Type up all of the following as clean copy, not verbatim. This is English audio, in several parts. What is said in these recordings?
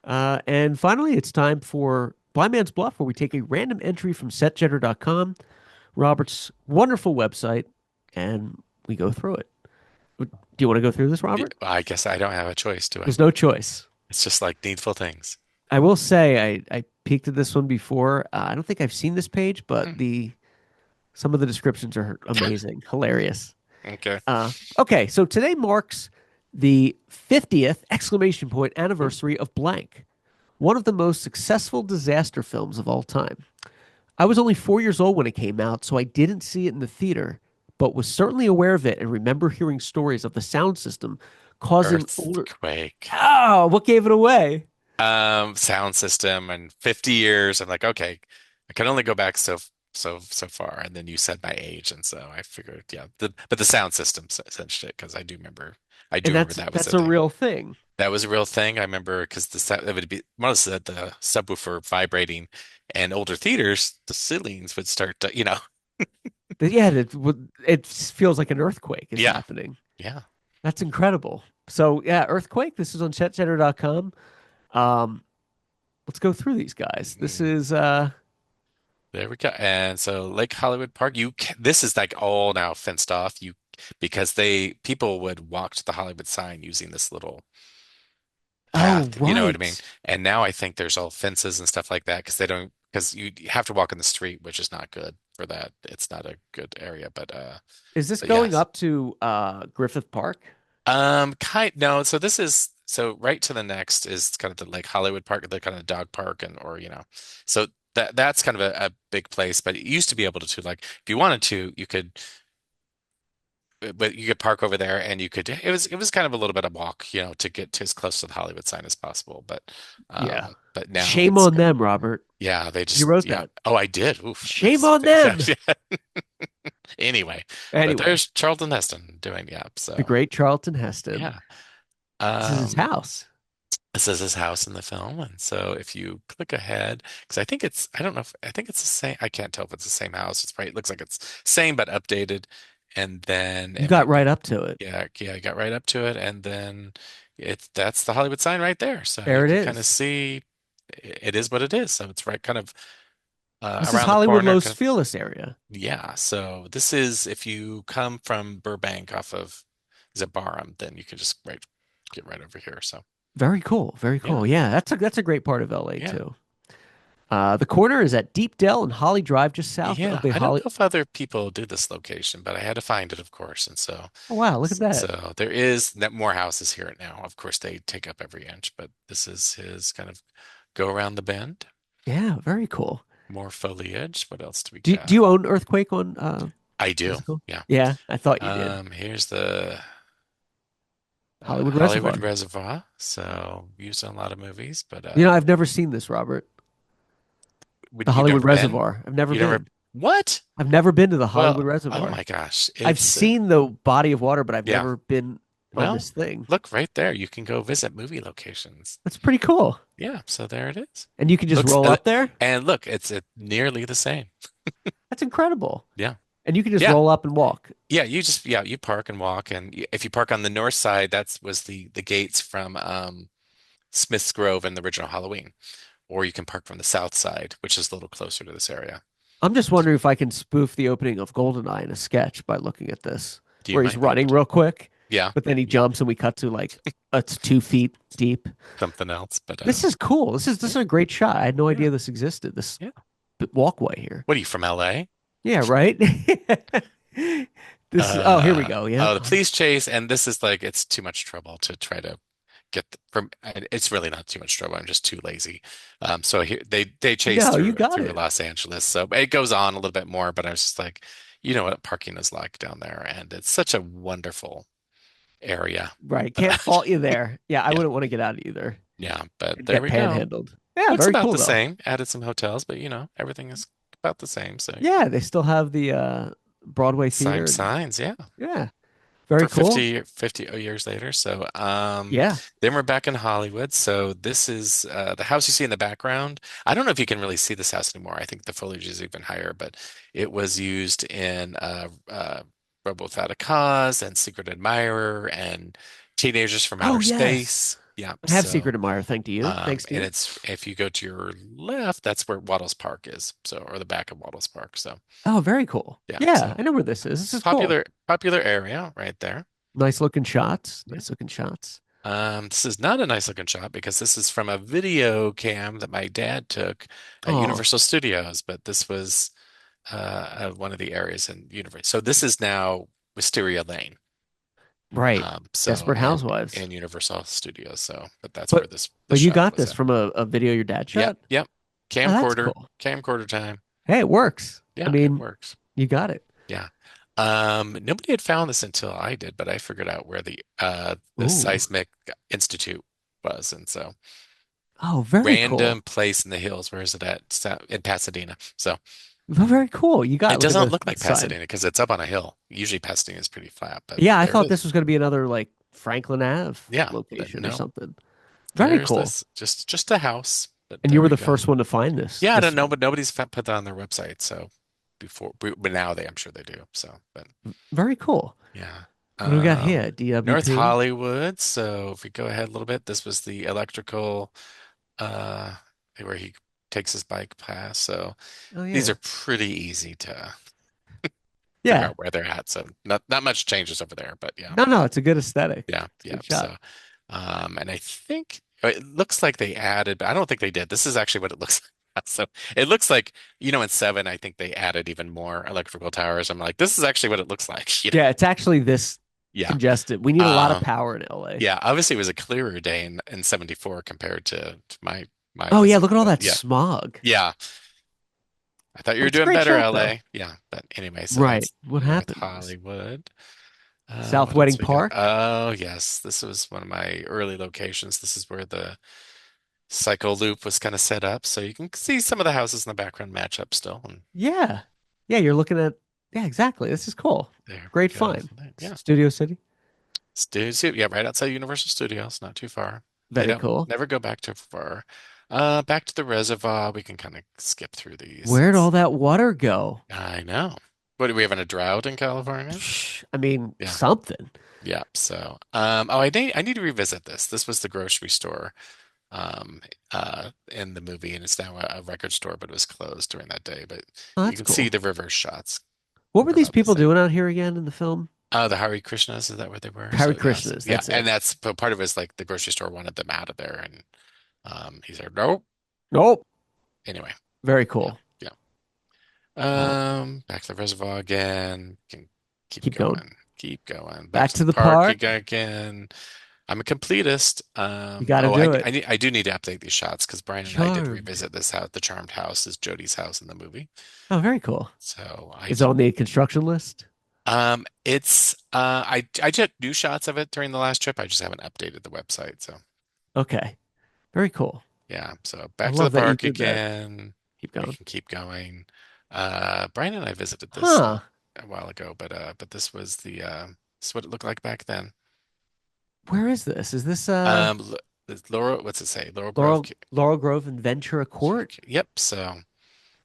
And finally, it's time for Blind Man's Bluff, where we take a random entry from setjetter.com, Robert's wonderful website, and we go through it. Do you want to go through this, Robert? I guess I don't have a choice, do I? There's no choice. It's just like needful things. I will say I peeked at this one before. I don't think I've seen this page, but Hmm. the some of the descriptions are amazing, hilarious. Okay. Okay, so today marks the 50th exclamation point Ooh. anniversary of blank, one of the most successful disaster films of all time. I was only 4 years old when it came out, so I didn't see it in the theater, but was certainly aware of it and remember hearing stories of the sound system causing older. Earthquake. Oh, what gave it away? Sound system and 50 years. I'm like, okay, I can only go back so far. And then you said my age, and so I figured, yeah. But the sound system cinched it because I do And remember that's that was that's a a thing. real thing. That was a real thing. I remember because it would be one of the subwoofer vibrating, and older theaters, the ceilings would start to, Yeah, it feels like an earthquake is yeah, happening. yeah. That's incredible. So yeah, earthquake. This is on chatcenter.com. Um, let's go through these guys. This Mm. is There we go. And so Lake Hollywood Park, this is like all now fenced off. Because people would walk to the Hollywood sign using this little oh path, you know what I mean? right. And now I think there's all fences and stuff like that because you have to walk in the street, which is not good for that. It's not a good area, Is this but going yes. up to Griffith Park? No, so right to the next is kind of the Lake Hollywood Park, the kind of dog park so that's kind of a big place, but it used to be able to like if you wanted to, but you could park over there and it was kind of a little bit of walk, to get to as close to the Hollywood sign as possible. Yeah. But now Shame it's on good. them, Robert. Yeah, You wrote yeah. that. Oh, I did. Oof. Shame on them. Yeah. Anyway, but Anyway, there's Charlton Heston doing the so great Charlton Heston. yeah. This is his Um, house. this is his house in the film, and so if you click ahead, because I don't know if I think it's the same. I can't tell if it's the same house. It looks like it's same but updated, and then You it got might be. right up to it. Yeah, yeah, I got right up to it, and then that's the Hollywood sign right there. So you There it can kind of is. see it is what it is. So it's right kind of This is around the Hollywood corner. Los Feliz area. Yeah. So this is if you come from Burbank off of is it Barham, then you can just get right over here. So Very cool. Very yeah, cool. Yeah, that's a great part of LA yeah. too. The corner is at Deep Dell and Holly Drive, just south of Yeah, the I don't Holly. know if other people do this location, but I had to find it, of course. And Oh wow, look at that. so there is more houses here now. Of course, they take up every inch, but this is his kind of go around the bend. Yeah, very cool. More foliage. What else do we Do got? you own Earthquake on I do. physical? Yeah. Yeah, I thought you did. Here's the Hollywood Hollywood Reservoir. Reservoir. So used in a lot of movies, but I've never seen this, Robert. The would you Hollywood never been? Reservoir. I've never You never been. what? I've never been to the Well, Hollywood oh Reservoir. my gosh. I've It's seen the body of water, but I've yeah. never been on Well, this thing. look right there. You can go visit movie locations. That's pretty cool. Yeah, so there it is. And you can just Looks roll up there. and look, it's nearly the same. That's incredible. Yeah. And you can just Yeah. roll up and walk. Yeah, you park and walk and if you park on the north side, that's was the gates from Smith's Grove and the original Halloween. Or you can park from the south side, which is a little closer to this area. I'm just wondering if I can spoof the opening of Goldeneye in a sketch by looking at this, You where he's might be able running to. real quick, Yeah, but then he jumps and we cut to like it's 2 feet deep. something else, but This is cool. This yeah, is a great shot. I had no yeah, idea this existed. This yeah. walkway here. What are you from LA? Yeah, right. Oh, here we go. Yep. Oh, the police chase, and this is like it's too much trouble to try to from. It's really not too much trouble. I'm just too lazy. So here they chase No, you got through it. Los Angeles. So it goes on a little bit more, but I was just like, you know what parking is like down there, and it's such a wonderful area. Right. Can't But fault you there. Yeah, I yeah, wouldn't want to get out either yeah. But and there get we go. panhandled. Yeah, Looks very about cool the though. same. Added some hotels, but everything is about the same. So Yeah, they still have the Broadway theater. same And, signs, yeah. yeah, very For cool. 50 years later. So Yeah. then we're back in Hollywood. So this is the house you see in the background. I don't know if you can really see this house anymore. I think the foliage is even higher, but it was used in Rebel Without a Cause and Secret Admirer and Teenagers from Oh, Outer yes. Space. Yeah. I have So, secret admirer. Thank you. Thanks to and you. it's if you go to your left, that's where Waddles Park is. So, or the back of Waddles Park. So, Oh, very cool. yeah. Yeah, So I know where this is. This is cool. popular area right there. Nice looking shots. Yeah. Nice looking shots. This is not a nice looking shot because this is from a video cam that my dad took at Oh, Universal Studios, but this was one of the areas in Universal. So this is now Wisteria Lane. right. So Desperate Housewives. in Universal Studios. So, but that's where But this you shot got was this at. from a video your dad Yep, shot? yep. Oh, that's cool. Camcorder time. Hey, it works. I Yeah, it mean, works. you got it. Yeah. Nobody had found this until I did, but I figured out where the Ooh. Seismic Institute was, and so Oh, very cool. random place in the hills. Where is it at? In Pasadena. So Very cool. You got it look at doesn't look the like sign. Pasadena because it's up on a hill. Usually Pasadena is pretty flat, but Yeah, I there it thought is. this was going to be another like Franklin Ave Yeah, but location or no, something. Very there's cool. this just a house. But And you there were we the go. first one to find this. Yeah, I don't This know, but nobody's put that on their website. So but now I'm sure they do. So, but very cool. yeah. What do we got here? North DWP. Hollywood. So if we go ahead a little bit, this was the electrical, uh, where he takes his bike past. So Oh these yeah. are pretty easy to figure Yeah. out where they're at. So not much changes over there, but yeah, No, no, it's a good aesthetic. yeah, It's a yeah. good shot. So, and I think it looks like they added, but I don't think they did. This is actually what it looks like. So it looks like, in Seven, I think they added even more electrical towers. I'm like, this is actually what it looks like. Yeah, it's actually this Yeah. congested. We need a lot of Um, power in LA. yeah, obviously it was a clearer day in 74 compared to my Oh yeah, visit. look at all But that yeah. smog. Yeah. I thought you But were it's a doing great better, shot though. LA. Yeah. But anyway, so Right. that's What North happens? Hollywood. South What else Wedding we got? Park? Oh, yes. This was one of my early locations. This is where the cycle loop was kind of set up. So you can see some of the houses in the background match up still. And Yeah. Yeah, you're looking at yeah, exactly. This is cool. there we Great go. find. Yeah. Studio City. Yeah, right outside Universal Studios, not too far. They Very don't cool. never go back too far. Back to the reservoir. We can kind of skip through these. Where'd all that water go? I know. What, are we having a drought in California? Psh, I mean, Yeah. something. Yeah. So, I need to revisit this. This was the grocery store, in the movie, and it's now a record store, but it was closed during that day. But Oh, you that's can see cool. the reverse shots. What were They're these about the people same. doing out here again in the film? Oh, the Hare Krishnas, is that what they were? Harry So yes, Krishnas, yeah, that's and it. that's but part of it was like the grocery store wanted them out of there, and he said nope. Nope. Anyway, Very yeah, cool. yeah. Uh, Back to the reservoir again. Can keep going. keep going. Back Back to to the the park park. again. I'm a completist. You got to do it. I do need to update these shots because Brian and I did Charmed. revisit this house. The Charmed House is Jody's house in the movie. Oh, very cool. So Is it on the construction list? it's I took new shots of it during the last trip. I just haven't updated the website. So Okay. Very cool. yeah. So I back to the love that you park did that. again. Keep We going. can keep going. Brian and I visited this Huh. a while ago, but this is what it looked like back then. Where is this? Is this Laurel, what's it say? Laurel Grove. Laurel Grove and Ventura Court? Yep. So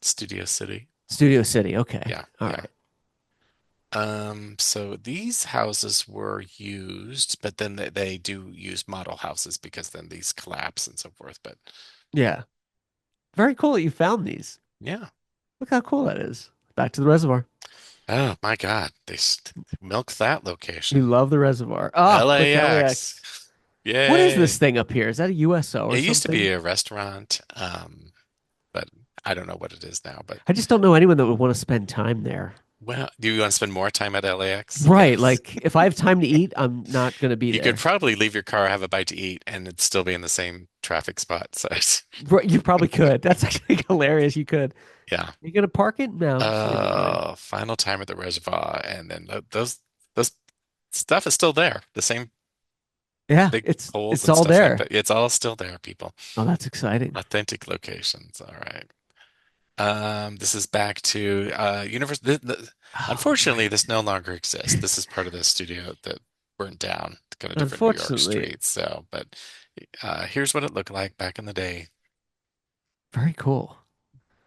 Studio City. Studio City. Okay. Yeah, All yeah. right. So these houses were used, but then they do use model houses because then these collapse and so forth. But Yeah. Very cool that you found these. yeah. Look how cool that is. Back to the reservoir. Oh my God, milked that You location. love the reservoir. Ah, look, LAX. LAX. What is this Yay. thing up here? Is that a USO or It used to be something? a restaurant, but I don't know what it is now. But I just don't know anyone that would want to spend time there. well, do you want to spend more time at LAX? Right. Yes. Like if I have time to eat, I'm not going to be You could there. probably leave your car, have a bite to eat, and it'd still be in the same traffic spot. So Right, you probably could. That's actually hilarious. You could. yeah. You gonna park it? No, just leave it there. Final time at the reservoir, and then those stuff is still there. The same Yeah, big holes it's and all stuff like there. that. It's all still there, people. Oh, that's exciting. Authentic locations. All right. This is back to Universal. Oh, Unfortunately, right. this no longer exists. This is part of the studio that burnt down to go to different New York Unfortunately, streets. So, but here's what it looked like back in the day. very cool.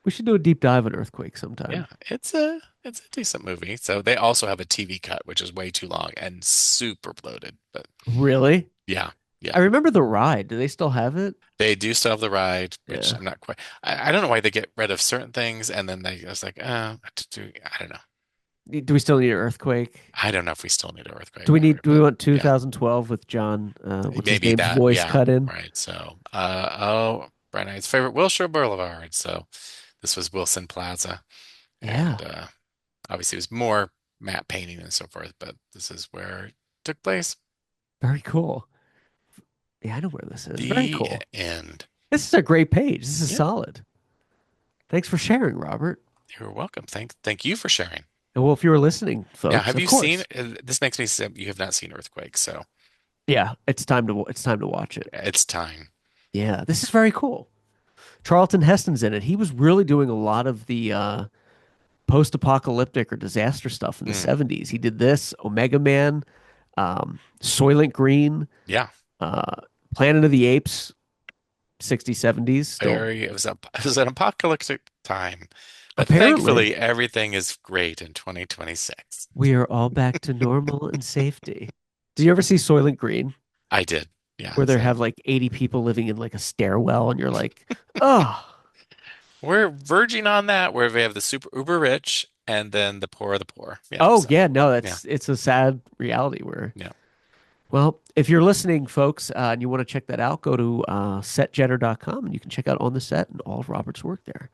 We should do a deep dive on Earthquake Yeah, sometime. it's a decent movie. So they also have a TV cut, which is way too long and super bloated. But Really? yeah, Yeah. I remember the ride. Do they still have it? They do still have the ride, which Yeah. I'm not quite. I don't know why they get rid of certain things, and then I was like, I don't know. Do we still need an earthquake? I don't know if we still need an Do earthquake we or, need? Do we but want yeah, 2012 with John? What's his maybe name's that. voice Yeah, cut in? right. So, Brian Knight's favorite Wilshire Boulevard. So this was Wilson Plaza, and Yeah. obviously it was more matte painting and so forth, but this is where it took place. Very cool. Yeah, I know where this is. Very The cool. end. This is a great page. This is Yeah, solid. Thanks for sharing, Robert. you're welcome. Thank you for sharing. And well, if you were listening, Now, folks, have of you seen? course. This makes me say you have not seen Earthquake, so Yeah, it's time to watch it. it's time. Yeah, this is very cool. Charlton Heston's in it. He was really doing a lot of the post-apocalyptic or disaster stuff in the Mm, 70s. He did this, Omega Man, Soylent Green, yeah, uh, Planet of the Apes, 60s, 70s still. it was an apocalyptic time, but Apparently, thankfully everything is great in 2026. we are all back to normal and safety. Did you ever see Soylent Green, I did. Yeah, where they so have like 80 people living in like a stairwell and you're like, oh, we're verging on that where we have the super uber rich and then the poor of the poor. Yeah, oh so yeah, no, yeah, it's a sad reality where, yeah. well, if you're listening, folks, and you want to check that out, go to setjetter.com and you can check out On the Set and all of Robert's work there.